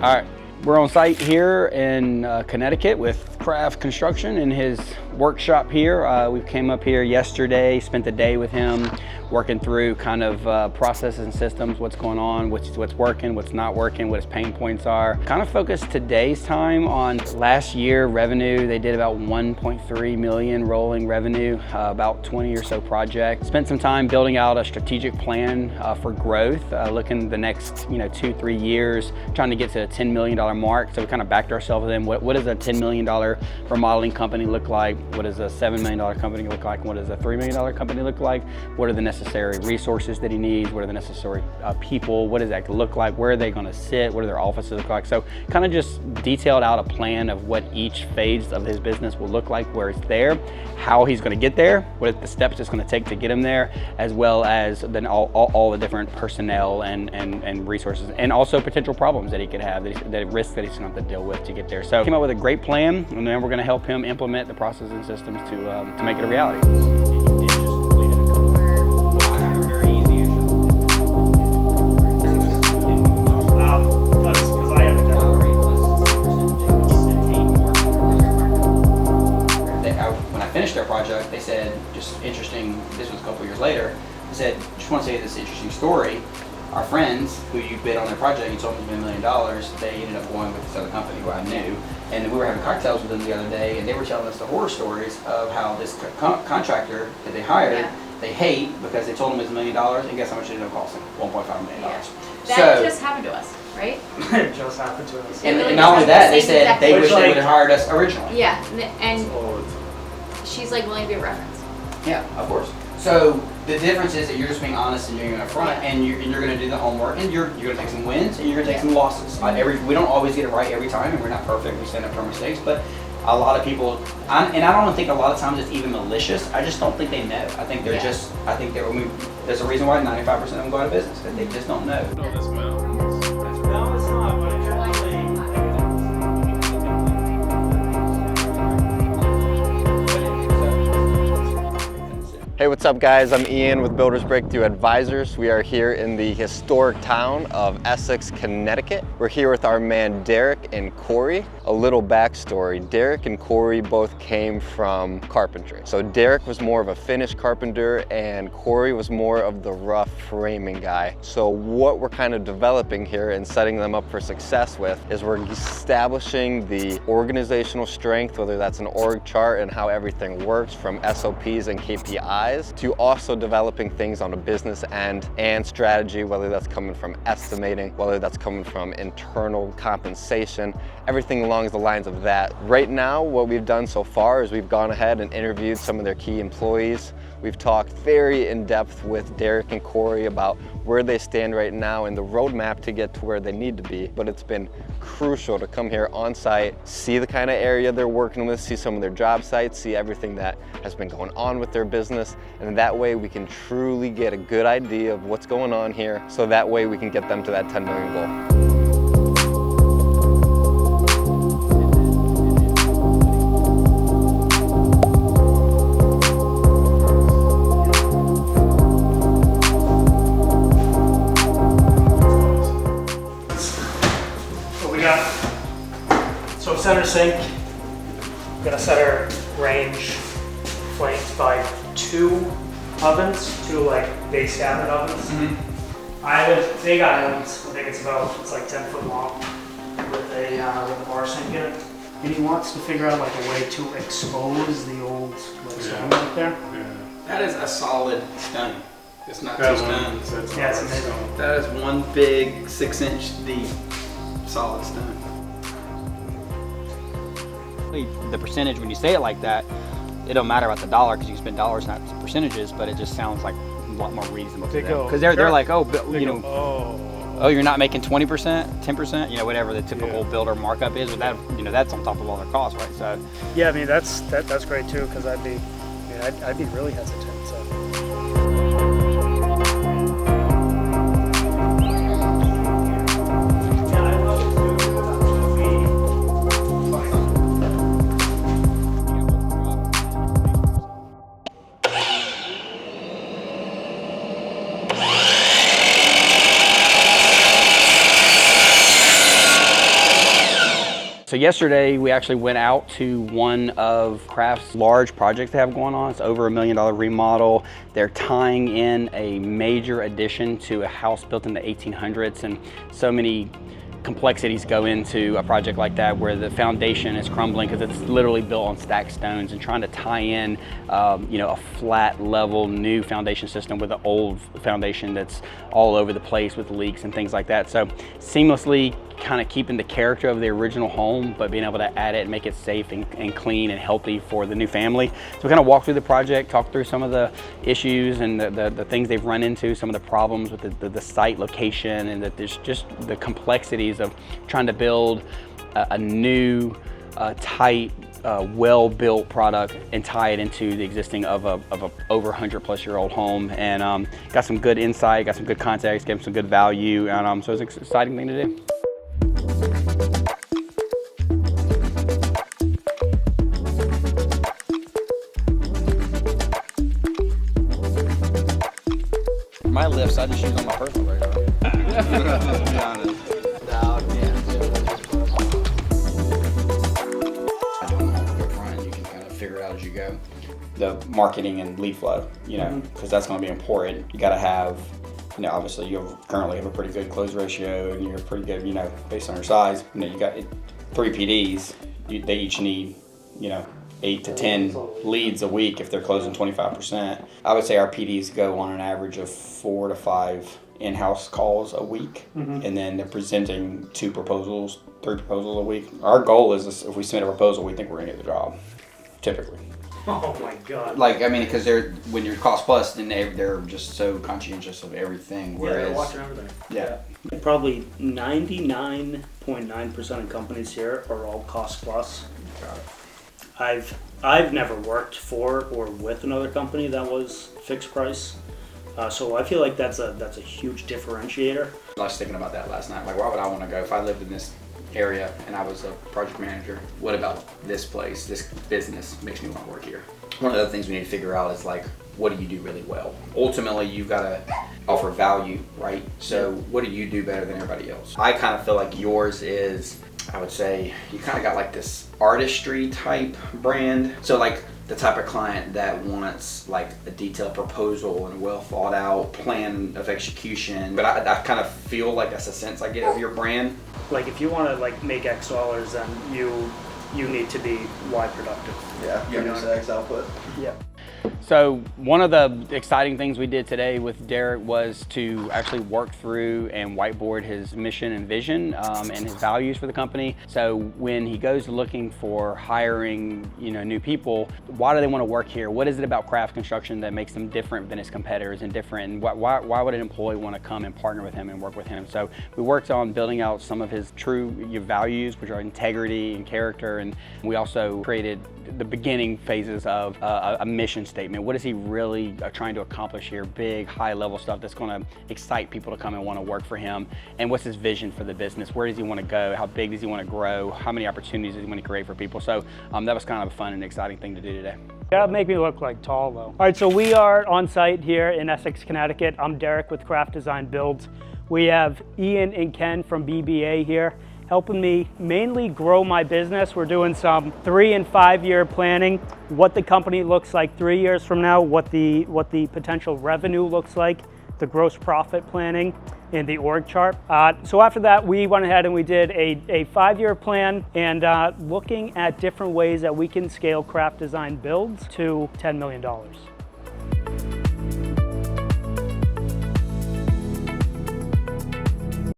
All right, we're on site here in Connecticut with Craft Construction in his workshop here. We came up here yesterday, spent the day with him, working through kind of processes and systems, what's going on, what's working, what's not working, what his pain points are. Kind of focused today's time on last year revenue. They did about 1.3 million rolling revenue, about 20 or so projects. Spent some time building out a strategic plan for growth, looking the next 2-3 years, trying to get to a $10 million mark. So we kind of backed ourselves in. What does a $10 million remodeling company look like? What does a $7 million company look like? What does a $3 million company look like? What are the necessary resources that he needs? What are the necessary people? What does that look like? Where are they going to sit? What do their offices look like? So kind of just detailed out a plan of what each phase of his business will look like, where it's there, how he's going to get there, what the steps it's going to take to get him there, as well as then all the different personnel and resources, and also potential problems that he could have, the risks that he's going to have to deal with to get there. So came up with a great plan, and then we're going to help him implement the processes and systems to make it a reality. When I finished their project, they said, just interesting, this was a couple years later, they said, just want to say this interesting story. Our friends who you bid on their project, you told them to $1 million, they ended up going with this other company who I knew. And we were having cocktails with them the other day, and they were telling us the horror stories of how this contractor that they hired, they hate because they told them it was $1 million, and guess how much it ended up costing? $1.5 million. Yeah. That just happened to us, right? It just happened to us. And not only that, they said they wish they would have hired us originally. Yeah, and she's like willing to be a reference. Yeah, of course. So the difference is that you're just being honest and you're upfront, and you're going to do the homework, and you're going to take some wins and you're going to take some losses. We don't always get it right every time, and we're not perfect. We stand up for our mistakes, but a lot of people, and I don't think a lot of times it's even malicious. I just don't think they know. I think they're just. I think there's a reason why 95% of them go out of business, because they just don't know. No, it's not. But it Hey, what's up guys? I'm Ian with Builders Breakthrough Advisors. We are here in the historic town of Essex, Connecticut. We're here with our man Derek and Corey. A little backstory, Derek and Corey both came from carpentry. So Derek was more of a finished carpenter and Corey was more of the rough framing guy. So what we're kind of developing here and setting them up for success with is we're establishing the organizational strength, whether that's an org chart and how everything works from SOPs and KPIs, to also developing things on a business end and strategy, whether that's coming from estimating, whether that's coming from internal compensation, everything along the lines of that. Right now, what we've done so far is we've gone ahead and interviewed some of their key employees. We've talked very in depth with Derek and Corey about where they stand right now and the roadmap to get to where they need to be. But it's been crucial to come here on site, see the kind of area they're working with, see some of their job sites, see everything that has been going on with their business. And that way we can truly get a good idea of what's going on here. So that way we can get them to that 10 million goal. So center sink, gonna set our range flanked by two like base cabinet ovens. Mm-hmm. Big islands. I think it's like 10 foot long with a bar sink in it. And he wants to figure out like a way to expose the old stone right there. Yeah. That is a solid stone. It's not two stones. Yeah, it's amazing. That is one big 6-inch deep solid stone. The percentage, when you say it like that, it don't matter about the dollar because you spend dollars, not percentages, but it just sounds like a lot more reasonable to them. Because they're like, you're not making 20%, 10%, whatever the typical builder markup is, but that, that's on top of all their costs, right? So yeah, I mean that's great too, because I'd be really hesitant. So. So yesterday we actually went out to one of Craft's large projects they have going on. It's over $1 million remodel. They're tying in a major addition to a house built in the 1800s, and so many complexities go into a project like that where the foundation is crumbling because it's literally built on stacked stones, and trying to tie in a flat level new foundation system with an old foundation that's all over the place with leaks and things like that. So seamlessly kind of keeping the character of the original home, but being able to add it and make it safe and clean and healthy for the new family. So we kind of walk through the project, talk through some of the issues and the things they've run into, some of the problems with the site location, and that there's just the complexities of trying to build a new, tight, well-built product and tie it into the existing of a over 100-plus-year-old home. And got some good insight, got some good context, gave them some good value, and so it's an exciting thing to do. My lifts, I just use on my personal radar. To be honest. You can kind of figure it out as you go. The marketing and lead flow, because that's going to be important. You got to have, obviously you currently have a pretty good close ratio, and you're pretty good, based on your size. You got 3 PDs. They each need, 8 to 10 leads a week if they're closing 25%. I would say our PDs go on an average of 4 to 5 in-house calls a week, and then they're presenting 2 proposals, 3 proposals a week. Our goal is if we submit a proposal, we think we're gonna get the job, typically. Oh my God. Because when you're cost plus, then they're just so conscientious of everything. Whereas, they're watching everything. Yeah. Probably 99.9% of companies here are all cost plus. Got it. I've never worked for or with another company that was fixed price, so I feel like that's a huge differentiator. I was thinking about that last night. Why would I want to go if I lived in this area and I was a project manager? What about this place, this business makes me want to work here? One of the other things we need to figure out is what do you do really well? Ultimately, you've got to offer value, right? So what do you do better than everybody else? I kind of feel like yours is, I would say, you kind of got this artistry type brand. So the type of client that wants a detailed proposal and a well thought out plan of execution. But I kind of feel that's a sense I get of your brand. If you want to make X dollars, then you need to be Y productive. Yeah, X output. Yeah. So one of the exciting things we did today with Derek was to actually work through and whiteboard his mission and vision and his values for the company. So when he goes looking for hiring, new people, why do they want to work here? What is it about craft construction that makes them different than his competitors and different? And why would an employee want to come and partner with him and work with him? So we worked on building out some of his true values, which are integrity and character. And we also created the beginning phases of a mission statement. What is he really trying to accomplish here? Big, high-level stuff that's going to excite people to come and want to work for him. And what's his vision for the business? Where does he want to go? How big does he want to grow? How many opportunities does he want to create for people? So that was kind of a fun and exciting thing to do today. That'll make me look tall though. All right, so we are on site here in Essex, Connecticut. I'm Derek with Craft Design Builds. We have Ian and Ken from BBA here, helping me mainly grow my business. We're doing some 3 and 5 year planning, what the company looks like 3 years from now, what the potential revenue looks like, the gross profit planning, and the org chart. So after that, we went ahead and we did a 5-year plan and looking at different ways that we can scale Craft Design Builds to $10 million.